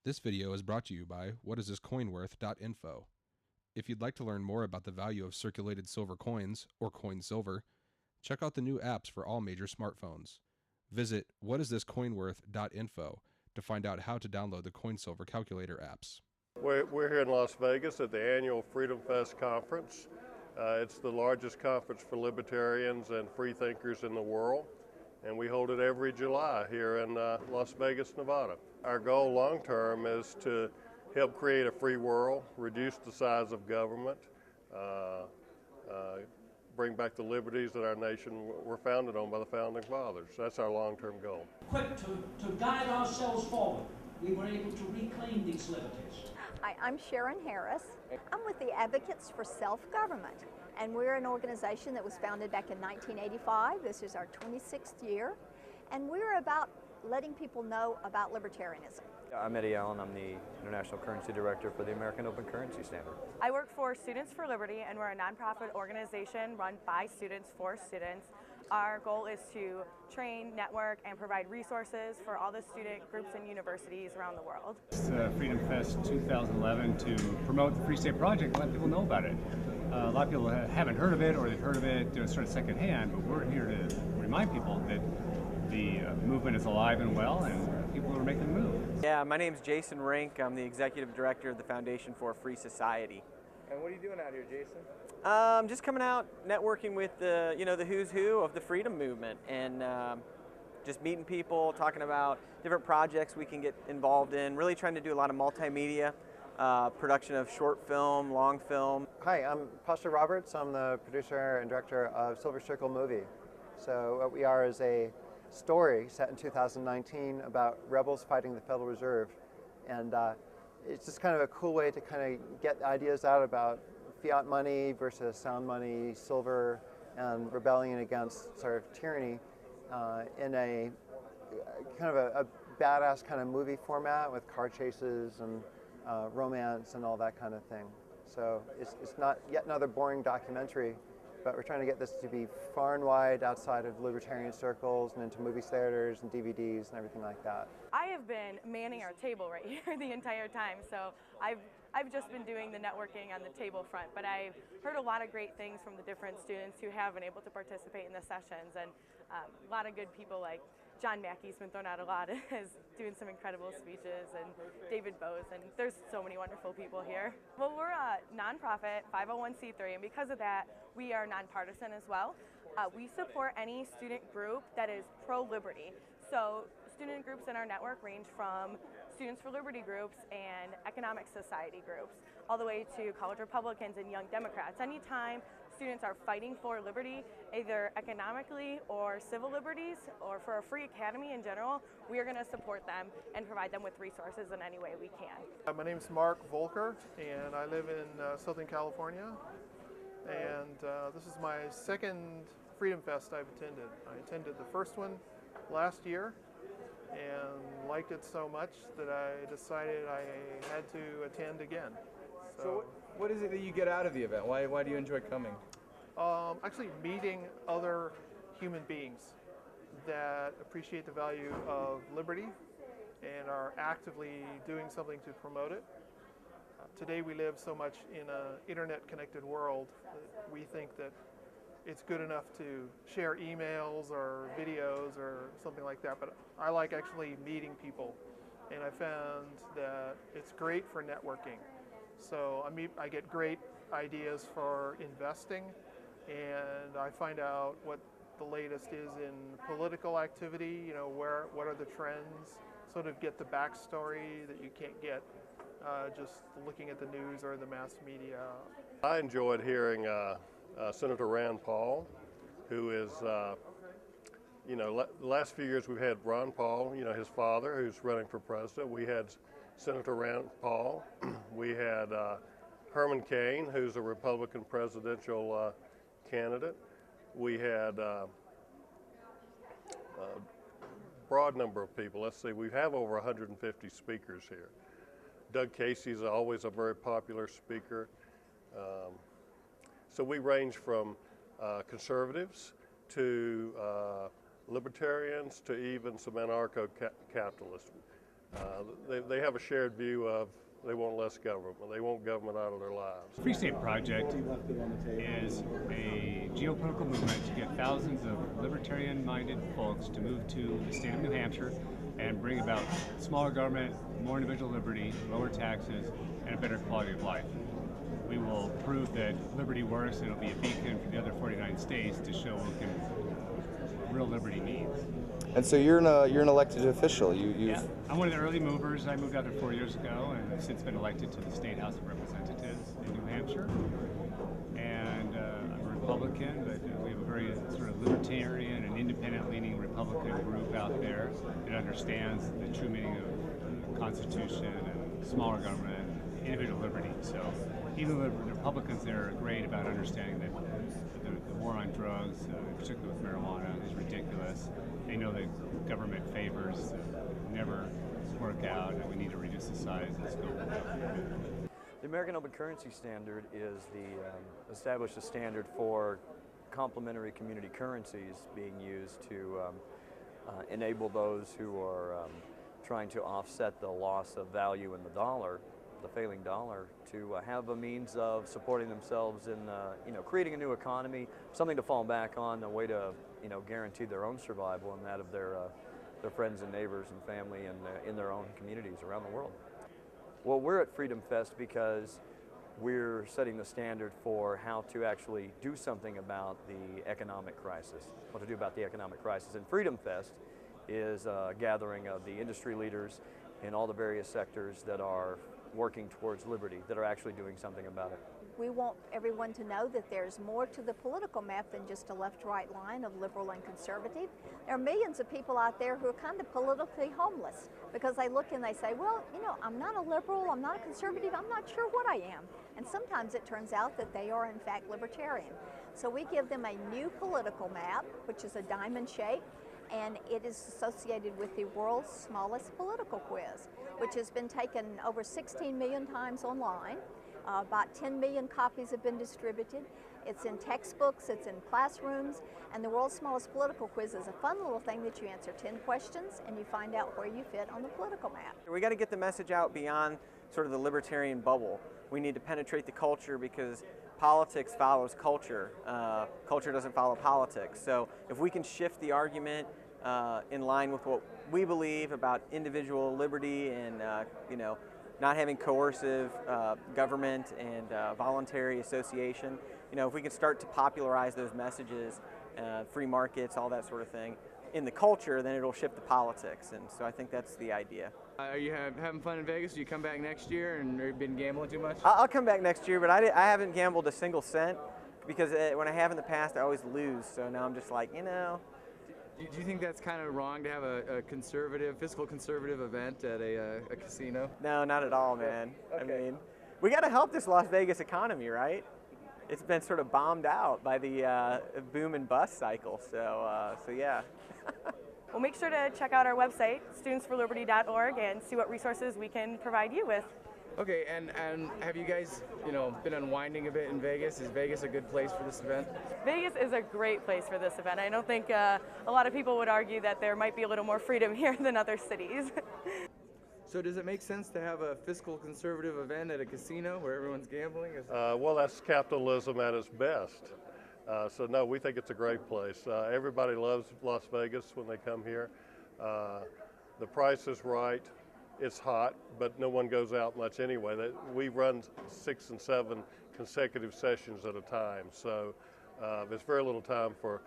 This video is brought to you by whatisthiscoinworth.info. If you'd like to learn more about the value of circulated silver coins, or coin silver, check out the new apps for all major smartphones. Visit whatisthiscoinworth.info to find out how to download the CoinSilver Calculator apps. We're here in Las Vegas at the annual Freedom Fest conference. It's the largest conference for libertarians and free thinkers in the world, and we hold it every July here in Las Vegas, Nevada. Our goal long term is to help create a free world, reduce the size of government, bring back the liberties that our nation were founded on by the Founding Fathers. That's our long-term goal. Quick to guide ourselves forward, we were able to reclaim these liberties. Hi, I'm Sharon Harris. I'm with the Advocates for Self-Government, and we're an organization that was founded back in 1985. This is our 26th year, and we're about letting people know about libertarianism. I'm Eddie Allen. I'm the International Currency Director for the American Open Currency Standard. I work for Students for Liberty, and we're a nonprofit organization run by students for students. Our goal is to train, network, and provide resources for all the student groups and universities around the world. It's Freedom Fest 2011 to promote the Free State Project and let people know about it. A lot of people haven't heard of it, or they've heard of it sort of secondhand, but we're here to remind people that the movement is alive and well, and people are making the move. Yeah, my name's Jason Rink. I'm the Executive Director of the Foundation for a Free Society. And what are you doing out here, Jason? Just coming out, networking with the who's who of the freedom movement, and just meeting people, talking about different projects we can get involved in. Really trying to do a lot of multimedia, production of short film, long film. Hi, I'm Pastor Roberts. I'm the producer and director of Silver Circle Movie. So what we are is a story set in 2019 about rebels fighting the Federal Reserve, and it's just kind of a cool way to kind of get ideas out about fiat money versus sound money, silver, and rebellion against sort of tyranny in a kind of a badass kind of movie format with car chases and romance and all that kind of thing. So it's not yet another boring documentary, but we're trying to get this to be far and wide outside of libertarian circles and into movie theaters and DVDs and everything like that. I have been manning our table right here the entire time, so I've just been doing the networking on the table front, but I've heard a lot of great things from the different students who have been able to participate in the sessions, and a lot of good people like John Mackey's been thrown out a lot, is doing some incredible speeches, and David Bose, and there's so many wonderful people here. Well, we're a nonprofit 501c3, and because of that, we are nonpartisan as well. We support any student group that is pro-liberty. So student groups in our network range from Students for Liberty groups and Economic Society groups, all the way to College Republicans and Young Democrats. Anytime students are fighting for liberty, either economically or civil liberties, or for a free academy in general, we are going to support them and provide them with resources in any way we can. My name is Mark Volker, and I live in Southern California. And this is my second Freedom Fest I've attended. I attended the first one last year and liked it so much that I decided I had to attend again. So what is it that you get out of the event? Why do you enjoy coming? Actually meeting other human beings that appreciate the value of liberty and are actively doing something to promote it. Today we live so much in an internet-connected world that we think that it's good enough to share emails or videos or something like that, but I like actually meeting people, and I found that it's great for networking. So I get great ideas for investing, and I find out what the latest is in political activity, what are the trends, sort of get the backstory that you can't get just looking at the news or the mass media. I enjoyed hearing Senator Rand Paul, who is, the last few years we've had Ron Paul, his father, who's running for president. We had Senator Rand Paul. We had Herman Cain, who's a Republican presidential candidate. We had a broad number of people. Let's see, we have over 150 speakers here. Doug Casey's always a very popular speaker. So we range from conservatives to libertarians to even some anarcho-capitalists. They have a shared view of they want less government. They want government out of their lives. Free State Project is a geopolitical movement to get thousands of libertarian-minded folks to move to the state of New Hampshire and bring about smaller government, more individual liberty, lower taxes, and a better quality of life. We will prove that liberty works, and it'll be a beacon for the other 49 states to show what real liberty means. And so you're an elected official. Yeah, I'm one of the early movers. I moved out there 4 years ago, and I've since been elected to the State House of Representatives in New Hampshire. And I'm a Republican, but we have a very sort of libertarian and independent-leaning Republican group out there that understands the true meaning of the Constitution and smaller government and individual liberty. So even the Republicans there are great about understanding that the war on drugs, particularly with marijuana, is ridiculous. They know that government favors never work out, and we need to reduce the size and scope of government. The American Open Currency Standard is the established a standard for complementary community currencies being used to enable those who are trying to offset the loss of value in the dollar, the failing dollar, to have a means of supporting themselves in creating a new economy, something to fall back on, a way to guarantee their own survival and that of their friends and neighbors and family and in their own communities around the world. Well, we're at Freedom Fest because we're setting the standard for how to actually do something about the economic crisis, what to do about the economic crisis. And Freedom Fest is a gathering of the industry leaders in all the various sectors that are working towards liberty, that are actually doing something about it. We want everyone to know that there's more to the political map than just a left-right line of liberal and conservative. There are millions of people out there who are kind of politically homeless because they look and they say, well, I'm not a liberal, I'm not a conservative, I'm not sure what I am. And sometimes it turns out that they are in fact libertarian. So we give them a new political map, which is a diamond shape, and it is associated with the world's smallest political quiz, which has been taken over 16 million times online. About 10 million copies have been distributed. It's in textbooks, it's in classrooms, and the world's smallest political quiz is a fun little thing that you answer 10 questions and you find out where you fit on the political map. We got to get the message out beyond sort of the libertarian bubble. We need to penetrate the culture because politics follows culture. Culture doesn't follow politics. So if we can shift the argument in line with what we believe about individual liberty and not having coercive government and voluntary association. If we can start to popularize those messages, free markets, all that sort of thing, in the culture, then it'll shift the politics. And so I think that's the idea. Are you having fun in Vegas? Do you come back next year and have been gambling too much? I'll come back next year, but I haven't gambled a single cent because when I have in the past, I always lose. So now I'm just like, Do you think that's kind of wrong to have a fiscal conservative event at a casino? No, not at all, man. Okay. I mean, we got to help this Las Vegas economy, right? It's been sort of bombed out by the boom and bust cycle, so yeah. Well, make sure to check out our website, studentsforliberty.org, and see what resources we can provide you with. Okay, and have you guys, been unwinding a bit in Vegas? Is Vegas a good place for this event? Vegas is a great place for this event. I don't think a lot of people would argue that there might be a little more freedom here than other cities. So does it make sense to have a fiscal conservative event at a casino where everyone's gambling? Well, that's capitalism at its best. So no, we think it's a great place. Everybody loves Las Vegas when they come here. The price is right. It's hot, but no one goes out much anyway. We run 6 and 7 consecutive sessions at a time, so there's very little time for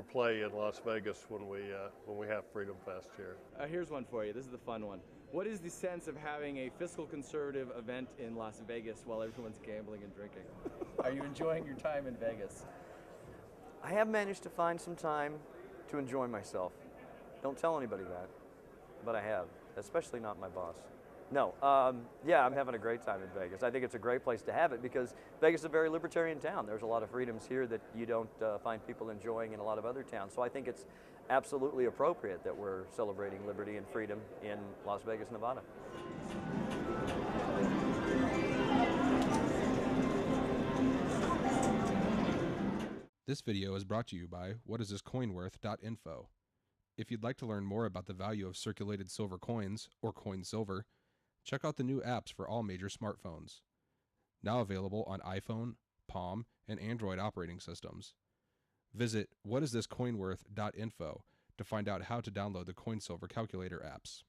play in Las Vegas when we have Freedom Fest here. Here's one for you. This is the fun one. What is the sense of having a fiscal conservative event in Las Vegas while everyone's gambling and drinking? Are you enjoying your time in Vegas? I have managed to find some time to enjoy myself. Don't tell anybody that, but I have. Especially not my boss. No, yeah, I'm having a great time in Vegas. I think it's a great place to have it because Vegas is a very libertarian town. There's a lot of freedoms here that you don't find people enjoying in a lot of other towns. So I think it's absolutely appropriate that we're celebrating liberty and freedom in Las Vegas, Nevada. This video is brought to you by whatisthiscoinworth.info. If you'd like to learn more about the value of circulated silver coins or coin silver, check out the new apps for all major smartphones. Now available on iPhone, Palm, and Android operating systems. Visit whatisThisCoinWorth.info to find out how to download the CoinSilver calculator apps.